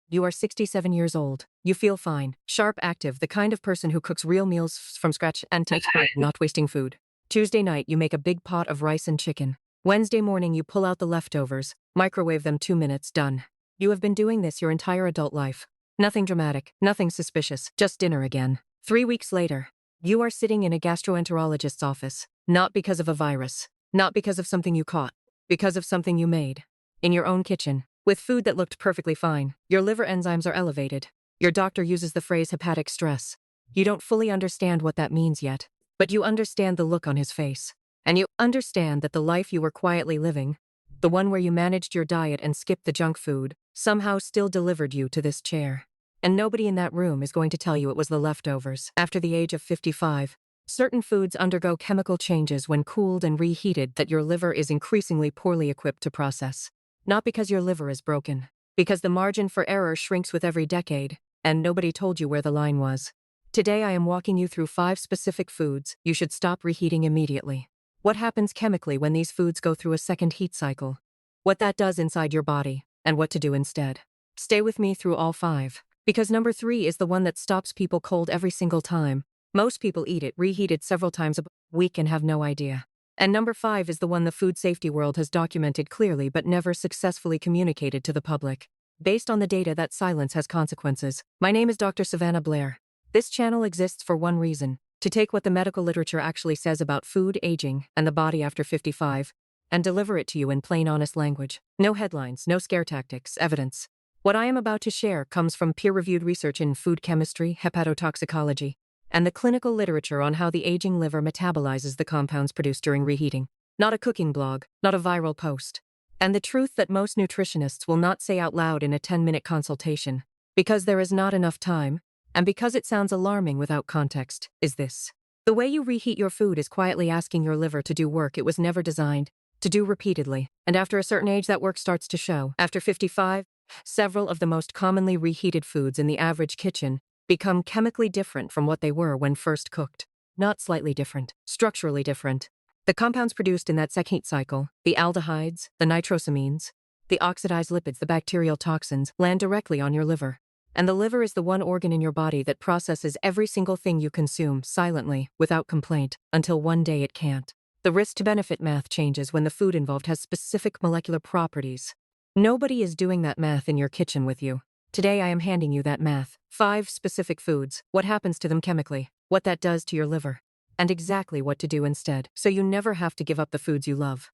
You are 67 years old. You feel fine, sharp, active, the kind of person who cooks real meals from scratch and takes pride in not wasting food. Tuesday night, you make a big pot of rice and chicken. Wednesday morning, you pull out the leftovers, microwave them 2 minutes, done. You have been doing this your entire adult life. Nothing dramatic, nothing suspicious, just dinner again. 3 weeks later, you are sitting in a gastroenterologist's office, not because of a virus, not because of something you caught, because of something you made. In your own kitchen, with food that looked perfectly fine. Your liver enzymes are elevated. Your doctor uses the phrase hepatic stress. You don't fully understand what that means yet, but you understand the look on his face. And you understand that the life you were quietly living, the one where you managed your diet and skipped the junk food, somehow still delivered you to this chair. And nobody in that room is going to tell you it was the leftovers. After the age of 55, certain foods undergo chemical changes when cooled and reheated that your liver is increasingly poorly equipped to process. Not because your liver is broken, because the margin for error shrinks with every decade, and nobody told you where the line was. Today I am walking you through 5 specific foods you should stop reheating immediately. What happens chemically when these foods go through a second heat cycle? What that does inside your body, and what to do instead. Stay with me through all 5, because number 3 is the one that stops people cold every single time. Most people eat it reheated several times a week and have no idea. And number 5 is the one the food safety world has documented clearly but never successfully communicated to the public. Based on the data that silence has consequences. My name is Dr. Savannah Blaire. This channel exists for one reason, to take what the medical literature actually says about food, aging, and the body after 55, and deliver it to you in plain honest language. No headlines, no scare tactics, evidence. What I am about to share comes from peer-reviewed research in food chemistry, hepatotoxicology, and the clinical literature on how the aging liver metabolizes the compounds produced during reheating. Not a cooking blog, not a viral post. And the truth that most nutritionists will not say out loud in a 10-minute consultation, because there is not enough time, and because it sounds alarming without context, is this. The way you reheat your food is quietly asking your liver to do work it was never designed to do repeatedly, and after a certain age that work starts to show. After 55, several of the most commonly reheated foods in the average kitchen become chemically different from what they were when first cooked. Not slightly different, structurally different. The compounds produced in that second heat cycle, the aldehydes, the nitrosamines, the oxidized lipids, the bacterial toxins, land directly on your liver. And the liver is the one organ in your body that processes every single thing you consume silently, without complaint, until one day it can't. The risk-to-benefit math changes when the food involved has specific molecular properties. Nobody is doing that math in your kitchen with you. Today I am handing you that math. 5 specific foods, what happens to them chemically, what that does to your liver, and exactly what to do instead, so you never have to give up the foods you love.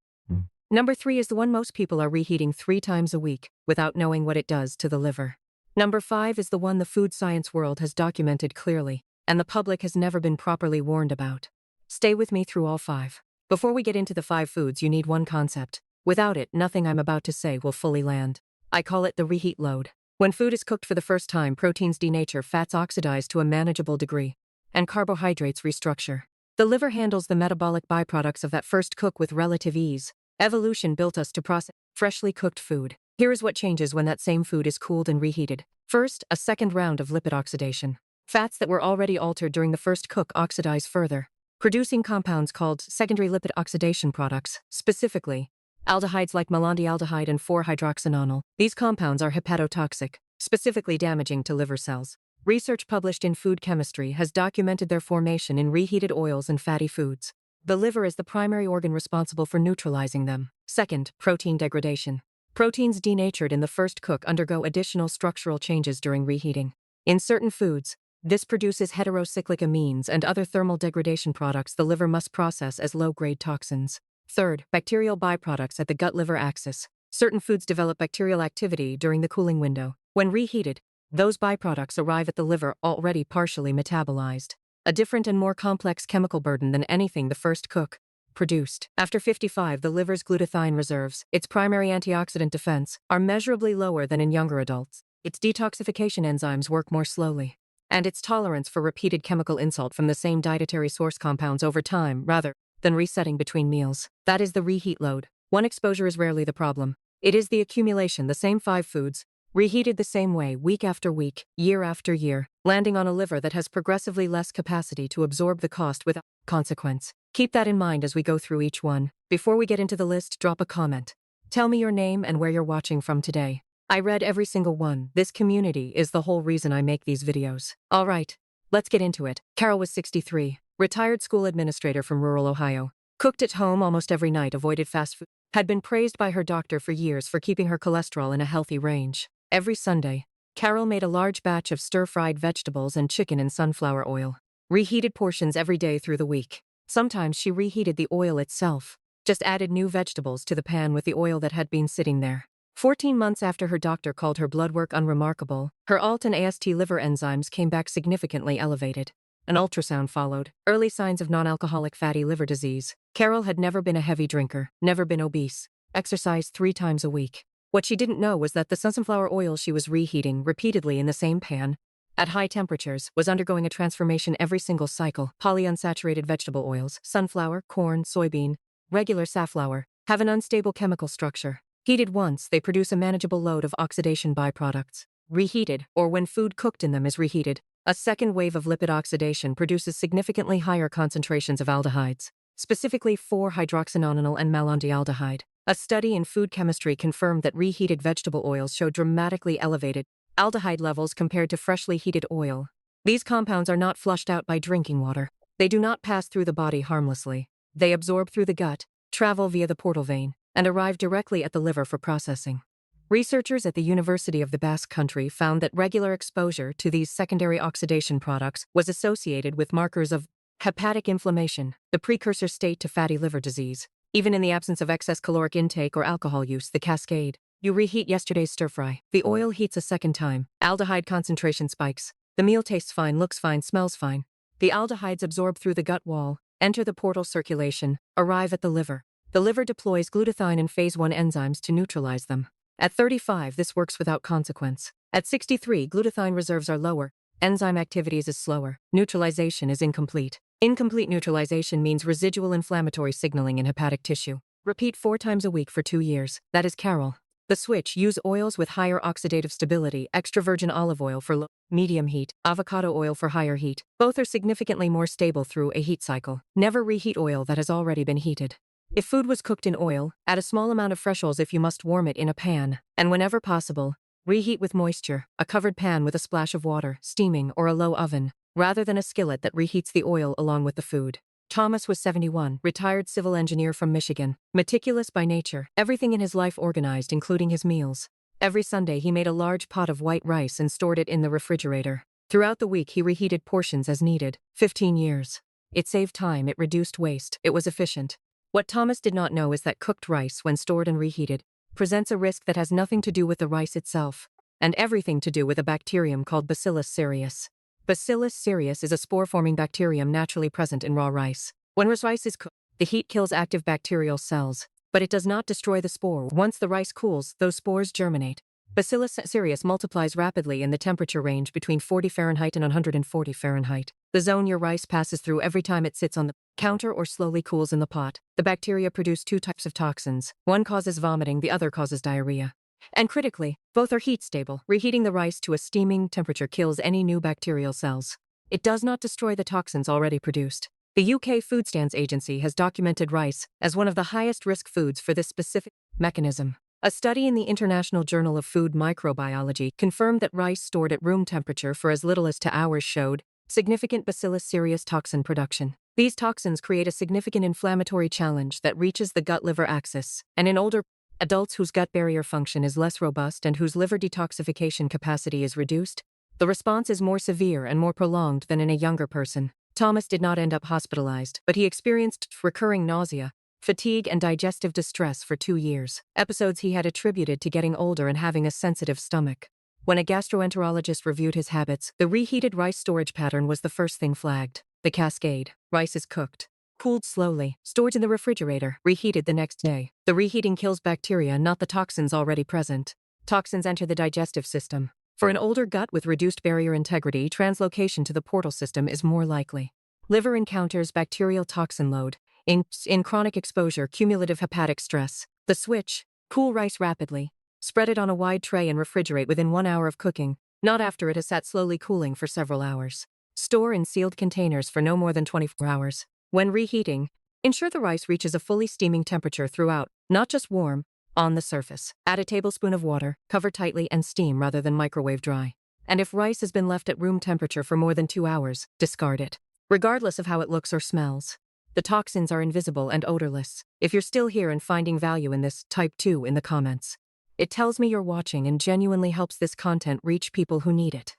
Number 3 is the one most people are reheating 3 times a week, without knowing what it does to the liver. Number 5 is the one the food science world has documented clearly, and the public has never been properly warned about. Stay with me through all 5. Before we get into the 5 foods, you need one concept. Without it, nothing I'm about to say will fully land. I call it the reheat load. When food is cooked for the first time, proteins denature, fats oxidize to a manageable degree, and carbohydrates restructure. The liver handles the metabolic byproducts of that first cook with relative ease. Evolution built us to process freshly cooked food. Here is what changes when that same food is cooled and reheated. First, a second round of lipid oxidation. Fats that were already altered during the first cook oxidize further, producing compounds called secondary lipid oxidation products, specifically aldehydes like malondialdehyde and 4-hydroxynonal. These compounds are hepatotoxic, specifically damaging to liver cells. Research published in food chemistry has documented their formation in reheated oils and fatty foods. The liver is the primary organ responsible for neutralizing them. Second, protein degradation. Proteins denatured in the first cook undergo additional structural changes during reheating. In certain foods, this produces heterocyclic amines and other thermal degradation products the liver must process as low-grade toxins. Third, bacterial byproducts at the gut-liver axis. Certain foods develop bacterial activity during the cooling window. When reheated, those byproducts arrive at the liver already partially metabolized. A different and more complex chemical burden than anything the first cook produced. After 55, the liver's glutathione reserves, its primary antioxidant defense, are measurably lower than in younger adults. Its detoxification enzymes work more slowly, and its tolerance for repeated chemical insult from the same dietary source compounds over time, rather than resetting between meals. That is the reheat load. One exposure is rarely the problem. It is the accumulation, the same 5 foods, reheated the same way, week after week, year after year, landing on a liver that has progressively less capacity to absorb the cost without consequence. Keep that in mind as we go through each one. Before we get into the list, drop a comment. Tell me your name and where you're watching from today. I read every single one. This community is the whole reason I make these videos. All right, let's get into it. Carol was 63, retired school administrator from rural Ohio. Cooked at home almost every night, avoided fast food. Had been praised by her doctor for years for keeping her cholesterol in a healthy range. Every Sunday, Carol made a large batch of stir-fried vegetables and chicken in sunflower oil. Reheated portions every day through the week. Sometimes she reheated the oil itself. Just added new vegetables to the pan with the oil that had been sitting there. 14 months after her doctor called her blood work unremarkable, her ALT and AST liver enzymes came back significantly elevated. An ultrasound followed. Early signs of non-alcoholic fatty liver disease. Carol had never been a heavy drinker, never been obese. Exercised 3 times a week. What she didn't know was that the sunflower oil she was reheating repeatedly in the same pan, at high temperatures, was undergoing a transformation every single cycle. Polyunsaturated vegetable oils, sunflower, corn, soybean, regular safflower, have an unstable chemical structure. Heated once, they produce a manageable load of oxidation byproducts. Reheated, or when food cooked in them is reheated, a second wave of lipid oxidation produces significantly higher concentrations of aldehydes, specifically 4-hydroxynonenal and malondialdehyde. A study in food chemistry confirmed that reheated vegetable oils show dramatically elevated aldehyde levels compared to freshly heated oil. These compounds are not flushed out by drinking water. They do not pass through the body harmlessly. They absorb through the gut, travel via the portal vein, and arrive directly at the liver for processing. Researchers at the University of the Basque Country found that regular exposure to these secondary oxidation products was associated with markers of hepatic inflammation, the precursor state to fatty liver disease. Even in the absence of excess caloric intake or alcohol use, the cascade. You reheat yesterday's stir-fry. The oil heats a second time. Aldehyde concentration spikes. The meal tastes fine, looks fine, smells fine. The aldehydes absorb through the gut wall, enter the portal circulation, arrive at the liver. The liver deploys glutathione and phase 1 enzymes to neutralize them. At 35, this works without consequence. At 63, glutathione reserves are lower. Enzyme activities is slower. Neutralization is incomplete. Incomplete neutralization means residual inflammatory signaling in hepatic tissue. Repeat 4 times a week for 2 years. That is Carol. The switch: use oils with higher oxidative stability, extra virgin olive oil for low, medium heat, avocado oil for higher heat. Both are significantly more stable through a heat cycle. Never reheat oil that has already been heated. If food was cooked in oil, add a small amount of fresh oils if you must warm it in a pan, and whenever possible, reheat with moisture, a covered pan with a splash of water, steaming, or a low oven, rather than a skillet that reheats the oil along with the food. Thomas was 71, retired civil engineer from Michigan, meticulous by nature, everything in his life organized, including his meals. Every Sunday he made a large pot of white rice and stored it in the refrigerator. Throughout the week he reheated portions as needed. 15 years. It saved time, it reduced waste, it was efficient. What Thomas did not know is that cooked rice, when stored and reheated, presents a risk that has nothing to do with the rice itself, and everything to do with a bacterium called Bacillus cereus. Bacillus cereus is a spore-forming bacterium naturally present in raw rice. When rice is cooked, the heat kills active bacterial cells, but it does not destroy the spore. Once the rice cools, those spores germinate. Bacillus cereus multiplies rapidly in the temperature range between 40 Fahrenheit and 140 Fahrenheit. The zone your rice passes through every time it sits on the counter or slowly cools in the pot. The bacteria produce 2 types of toxins. One causes vomiting, the other causes diarrhea. And critically, both are heat stable. Reheating the rice to a steaming temperature kills any new bacterial cells. It does not destroy the toxins already produced. The UK Food Standards Agency has documented rice as one of the highest risk foods for this specific mechanism. A study in the International Journal of Food Microbiology confirmed that rice stored at room temperature for as little as 2 hours showed significant Bacillus cereus toxin production. These toxins create a significant inflammatory challenge that reaches the gut-liver axis, and in older adults whose gut barrier function is less robust and whose liver detoxification capacity is reduced, the response is more severe and more prolonged than in a younger person. Thomas did not end up hospitalized, but he experienced recurring nausea, fatigue, and digestive distress for 2 years, episodes he had attributed to getting older and having a sensitive stomach. When a gastroenterologist reviewed his habits, the reheated rice storage pattern was the first thing flagged. The cascade: rice is cooked, cooled slowly, stored in the refrigerator, reheated the next day. The reheating kills bacteria, not the toxins already present. Toxins enter the digestive system. For an older gut with reduced barrier integrity, translocation to the portal system is more likely. Liver encounters bacterial toxin load. In chronic exposure, cumulative hepatic stress. The switch: cool rice rapidly. Spread it on a wide tray and refrigerate within 1 hour of cooking, not after it has sat slowly cooling for several hours. Store in sealed containers for no more than 24 hours. When reheating, ensure the rice reaches a fully steaming temperature throughout, not just warm, On the surface, add a tablespoon of water, cover tightly and steam rather than microwave dry. And if rice has been left at room temperature for more than 2 hours, discard it. Regardless of how it looks or smells. The toxins are invisible and odorless. If you're still here and finding value in this, type 2 in the comments. It tells me you're watching and genuinely helps this content reach people who need it.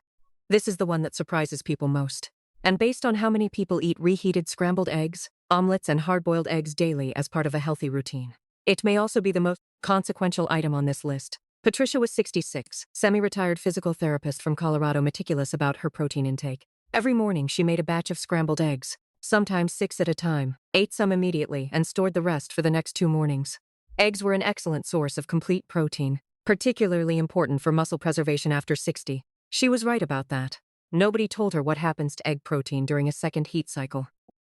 This is the one that surprises people most. And based on how many people eat reheated scrambled eggs, omelets, and hard-boiled eggs daily as part of a healthy routine, it may also be the most consequential item on this list. Patricia was 66, semi-retired physical therapist from Colorado, meticulous about her protein intake. Every morning she made a batch of scrambled eggs, sometimes 6 at a time, ate some immediately, and stored the rest for the next 2 mornings. Eggs were an excellent source of complete protein, particularly important for muscle preservation after 60. She was right about that. Nobody told her what happens to egg protein during a second heat cycle.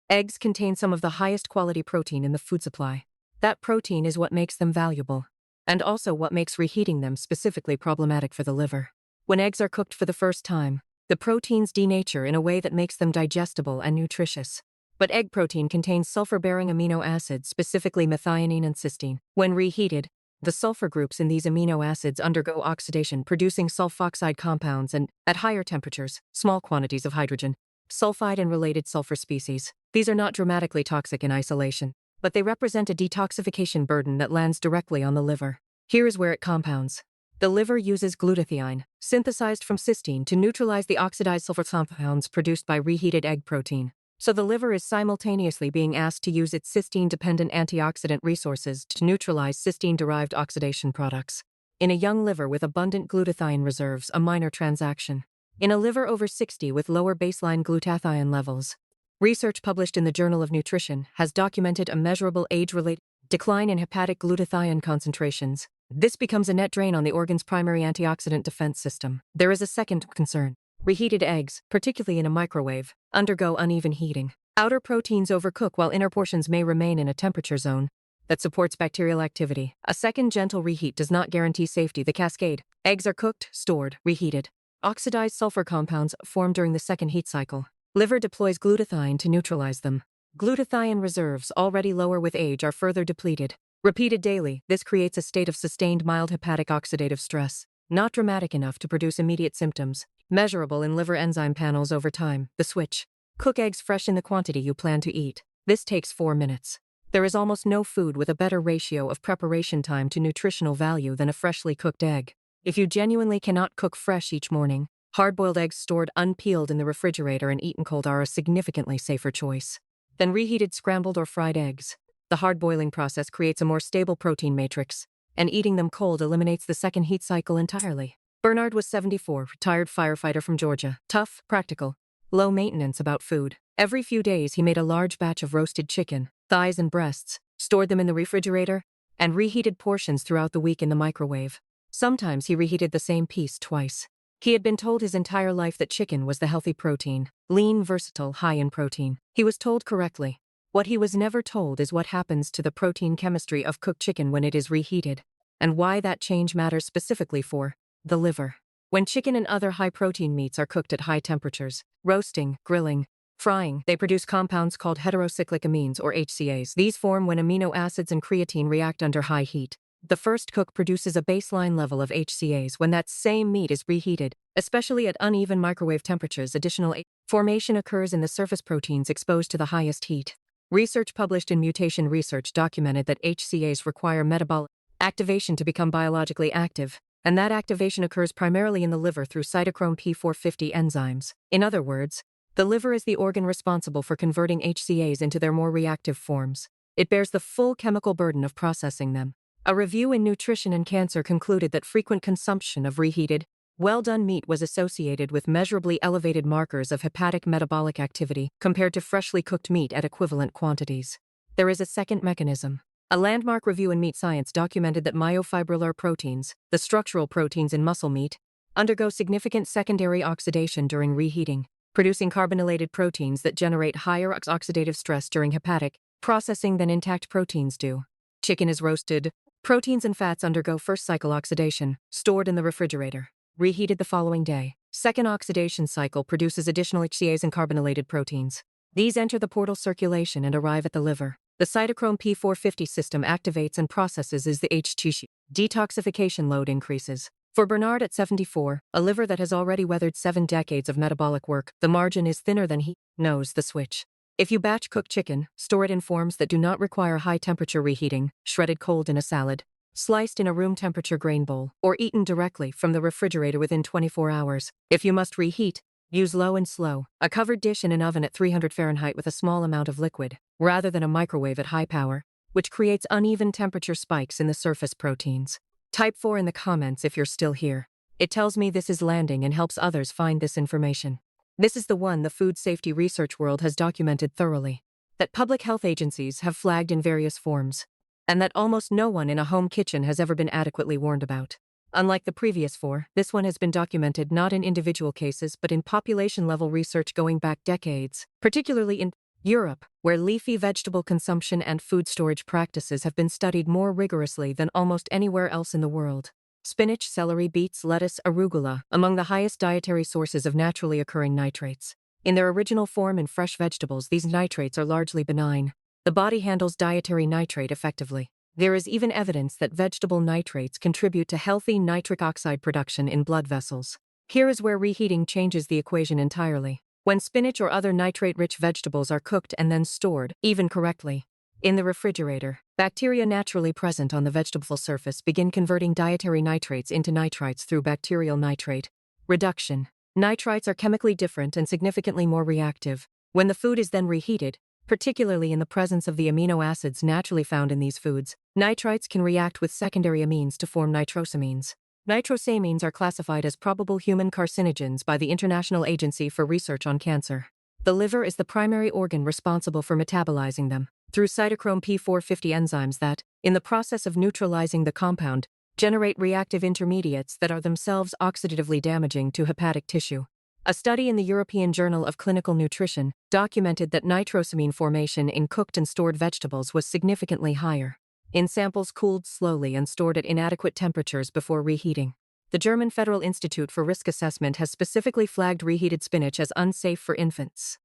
Eggs contain some of the highest quality protein in the food supply. That protein is what makes them valuable, and also what makes reheating them specifically problematic for the liver. When eggs are cooked for the first time, the proteins denature in a way that makes them digestible and nutritious. But egg protein contains sulfur-bearing amino acids, specifically methionine and cysteine. When reheated, the sulfur groups in these amino acids undergo oxidation, producing sulfoxide compounds and, at higher temperatures, small quantities of hydrogen, sulfide and related sulfur species. These are not dramatically toxic in isolation, but they represent a detoxification burden that lands directly on the liver. Here is where it compounds. The liver uses glutathione, synthesized from cysteine, to neutralize the oxidized sulfur compounds produced by reheated egg protein. So the liver is simultaneously being asked to use its cysteine-dependent antioxidant resources to neutralize cysteine-derived oxidation products. In a young liver with abundant glutathione reserves, a minor transaction. In a liver over 60 with lower baseline glutathione levels, research published in the Journal of Nutrition has documented a measurable age-related decline in hepatic glutathione concentrations. This becomes a net drain on the organ's primary antioxidant defense system. There is a second concern. Reheated eggs, particularly in a microwave, undergo uneven heating. Outer proteins overcook while inner portions may remain in a temperature zone that supports bacterial activity. A second gentle reheat does not guarantee safety. The cascade. Eggs are cooked, stored, reheated. Oxidized sulfur compounds form during the second heat cycle. Liver deploys glutathione to neutralize them. Glutathione reserves, already lower with age, are further depleted. Repeated daily, this creates a state of sustained mild hepatic oxidative stress, not dramatic enough to produce immediate symptoms, measurable in liver enzyme panels over time. The switch. Cook eggs fresh in the quantity you plan to eat. This takes 4 minutes. There is almost no food with a better ratio of preparation time to nutritional value than a freshly cooked egg. If you genuinely cannot cook fresh each morning, hard-boiled eggs stored unpeeled in the refrigerator and eaten cold are a significantly safer choice than reheated scrambled or fried eggs. The hard boiling process creates a more stable protein matrix, and eating them cold eliminates the second heat cycle entirely. Bernard was 74, retired firefighter from Georgia. Tough, practical, low maintenance about food. Every few days he made a large batch of roasted chicken, thighs and breasts, stored them in the refrigerator, and reheated portions throughout the week in the microwave. Sometimes he reheated the same piece twice. He had been told his entire life that chicken was the healthy protein, lean, versatile, high in protein. He was told correctly. What he was never told is what happens to the protein chemistry of cooked chicken when it is reheated, and why that change matters specifically for the liver. When chicken and other high-protein meats are cooked at high temperatures, roasting, grilling, frying, they produce compounds called heterocyclic amines or HCAs. These form when amino acids and creatine react under high heat. The first cook produces a baseline level of HCAs. When that same meat is reheated, especially at uneven microwave temperatures, additional formation occurs in the surface proteins exposed to the highest heat. Research published in Mutation Research documented that HCAs require metabolic activation to become biologically active, and that activation occurs primarily in the liver through cytochrome P450 enzymes. In other words, the liver is the organ responsible for converting HCAs into their more reactive forms. It bears the full chemical burden of processing them. A review in Nutrition and Cancer concluded that frequent consumption of reheated, well-done meat was associated with measurably elevated markers of hepatic metabolic activity compared to freshly cooked meat at equivalent quantities. There is a second mechanism. A landmark review in Meat Science documented that myofibrillar proteins, the structural proteins in muscle meat, undergo significant secondary oxidation during reheating, producing carbonylated proteins that generate higher oxidative stress during hepatic processing than intact proteins do. Chicken is roasted. Proteins and fats undergo first cycle oxidation, stored in the refrigerator, reheated the following day. Second oxidation cycle produces additional HCAs and carbonylated proteins. These enter the portal circulation and arrive at the liver. The cytochrome P450 system activates and processes as the H2 detoxification load increases. For Bernard at 74, a liver that has already weathered 7 decades of metabolic work, the margin is thinner than he knows the switch. If you batch cook chicken, store it in forms that do not require high temperature reheating, shredded cold in a salad, sliced in a room temperature grain bowl, or eaten directly from the refrigerator within 24 hours. If you must reheat, use low and slow, a covered dish in an oven at 300 Fahrenheit with a small amount of liquid, rather than a microwave at high power, which creates uneven temperature spikes in the surface proteins. Type 4 in the comments if you're still here. It tells me this is landing and helps others find this information. This is the one the food safety research world has documented thoroughly, that public health agencies have flagged in various forms, and that almost no one in a home kitchen has ever been adequately warned about. Unlike the previous 4, this one has been documented not in individual cases but in population-level research going back decades, particularly in Europe, where leafy vegetable consumption and food storage practices have been studied more rigorously than almost anywhere else in the world. Spinach, celery, beets, lettuce, arugula, among the highest dietary sources of naturally occurring nitrates. In their original form in fresh vegetables, these nitrates are largely benign. The body handles dietary nitrate effectively. There is even evidence that vegetable nitrates contribute to healthy nitric oxide production in blood vessels. Here is where reheating changes the equation entirely. When spinach or other nitrate-rich vegetables are cooked and then stored, even correctly, in the refrigerator, bacteria naturally present on the vegetable surface begin converting dietary nitrates into nitrites through bacterial nitrate reduction. Nitrites are chemically different and significantly more reactive. When the food is then reheated, particularly in the presence of the amino acids naturally found in these foods, nitrites can react with secondary amines to form nitrosamines. Nitrosamines are classified as probable human carcinogens by the International Agency for Research on Cancer. The liver is the primary organ responsible for metabolizing them, through cytochrome P450 enzymes that, in the process of neutralizing the compound, generate reactive intermediates that are themselves oxidatively damaging to hepatic tissue. A study in the European Journal of Clinical Nutrition documented that nitrosamine formation in cooked and stored vegetables was significantly higher in samples cooled slowly and stored at inadequate temperatures before reheating. The German Federal Institute for Risk Assessment has specifically flagged reheated spinach as unsafe for infants.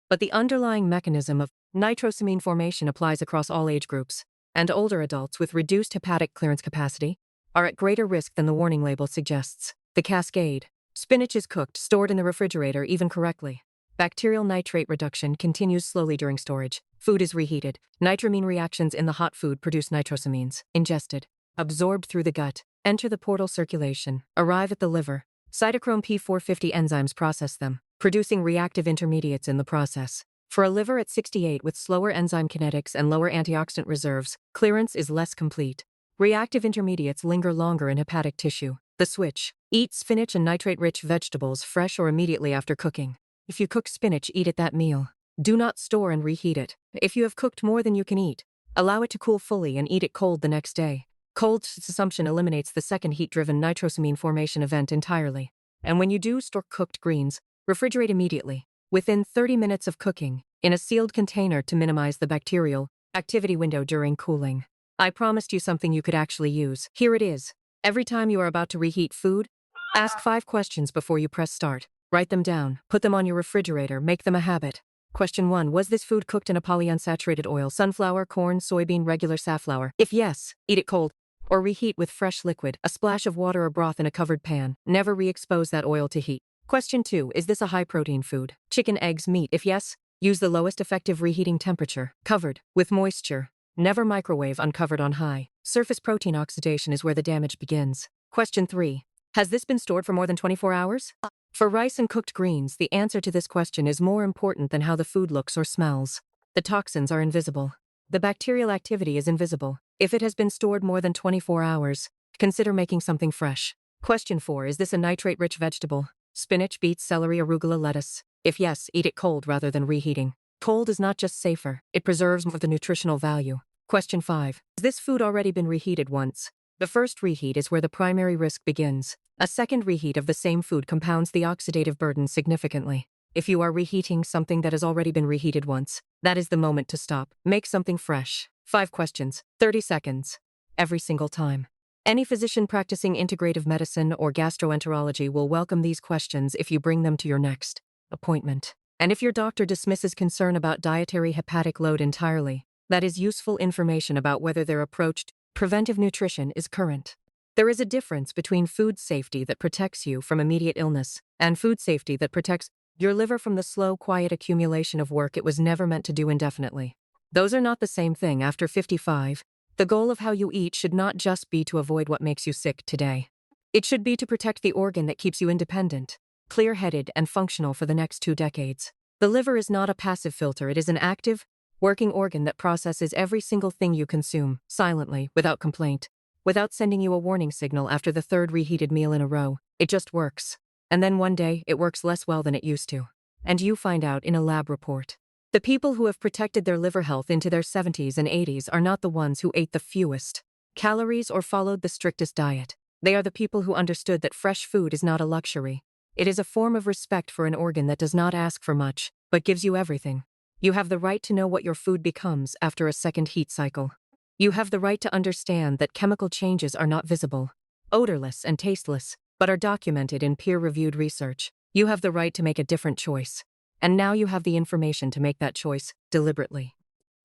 But the underlying mechanism of nitrosamine formation applies across all age groups, and older adults with reduced hepatic clearance capacity are at greater risk than the warning label suggests. The cascade. Spinach is cooked, stored in the refrigerator even correctly. Bacterial nitrate reduction continues slowly during storage. Food is reheated. Nitramine reactions in the hot food produce nitrosamines. Ingested. Absorbed through the gut. Enter the portal circulation. Arrive at the liver. Cytochrome P450 enzymes process them, producing reactive intermediates in the process. For a liver at 68 with slower enzyme kinetics and lower antioxidant reserves, clearance is less complete. Reactive intermediates linger longer in hepatic tissue. The switch. Eat spinach and nitrate-rich vegetables fresh or immediately after cooking. If you cook spinach, eat it that meal. Do not store and reheat it. If you have cooked more than you can eat, allow it to cool fully and eat it cold the next day. Cold consumption eliminates the second heat-driven nitrosamine formation event entirely. And when you do store cooked greens, refrigerate immediately, within 30 minutes of cooking, in a sealed container to minimize the bacterial activity window during cooling. I promised you something you could actually use. Here it is. Every time you are about to reheat food, ask 5 questions before you press start. Write them down, put them on your refrigerator, make them a habit. Question 1. Was this food cooked in a polyunsaturated oil, sunflower, corn, soybean, regular safflower? If yes, eat it cold. Or reheat with fresh liquid, a splash of water or broth in a covered pan. Never re-expose that oil to heat. Question 2. Is this a high-protein food? Chicken, eggs, meat? If yes, use the lowest effective reheating temperature, covered, with moisture. Never microwave uncovered on high. Surface protein oxidation is where the damage begins. Question 3. Has this been stored for more than 24 hours? For rice and cooked greens, the answer to this question is more important than how the food looks or smells. The toxins are invisible. The bacterial activity is invisible. If it has been stored more than 24 hours, consider making something fresh. Question 4. Is this a nitrate-rich vegetable? Spinach, beets, celery, arugula, lettuce? If yes, eat it cold rather than reheating. Cold is not just safer, it preserves more of the nutritional value. Question 5. Has this food already been reheated once? The first reheat is where the primary risk begins. A second reheat of the same food compounds the oxidative burden significantly. If you are reheating something that has already been reheated once, that is the moment to stop. Make something fresh. 5 questions, 30 seconds. Every single time. Any physician practicing integrative medicine or gastroenterology will welcome these questions if you bring them to your next appointment. And if your doctor dismisses concern about dietary hepatic load entirely, That is useful information about whether their approach to preventive nutrition is current. There is a difference between food safety that protects you from immediate illness and food safety that protects your liver from the slow, quiet accumulation of work it was never meant to do indefinitely. Those are not the same thing. After 55, the goal of how you eat should not just be to avoid what makes you sick today. It should be to protect the organ that keeps you independent, clear-headed, and functional for the next 2 decades. The liver is not a passive filter. It is an active, working organ that processes every single thing you consume, silently, without complaint, without sending you a warning signal after the 3rd reheated meal in a row. It just works. And then one day, it works less well than it used to. And you find out in a lab report. The people who have protected their liver health into their 70s and 80s are not the ones who ate the fewest calories or followed the strictest diet. They are the people who understood that fresh food is not a luxury. It is a form of respect for an organ that does not ask for much, but gives you everything. You have the right to know what your food becomes after a second heat cycle. You have the right to understand that chemical changes are not visible, odorless, and tasteless, but are documented in peer-reviewed research. You have the right to make a different choice. And now you have the information to make that choice deliberately.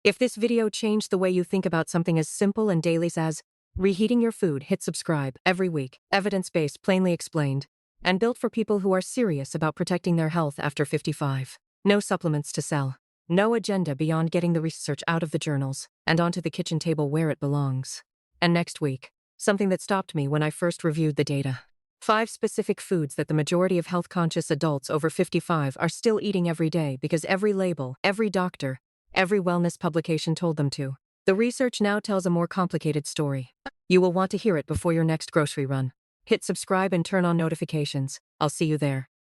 If this video changed the way you think about something as simple and daily as reheating your food, hit subscribe every week. Evidence-based, plainly explained, and built for people who are serious about protecting their health after 55. No supplements to sell. No agenda beyond getting the research out of the journals and onto the kitchen table where it belongs. And next week, something that stopped me when I first reviewed the data. 5 specific foods that the majority of health-conscious adults over 55 are still eating every day because every label, every doctor, every wellness publication told them to. The research now tells a more complicated story. You will want to hear it before your next grocery run. Hit subscribe and turn on notifications. I'll see you there.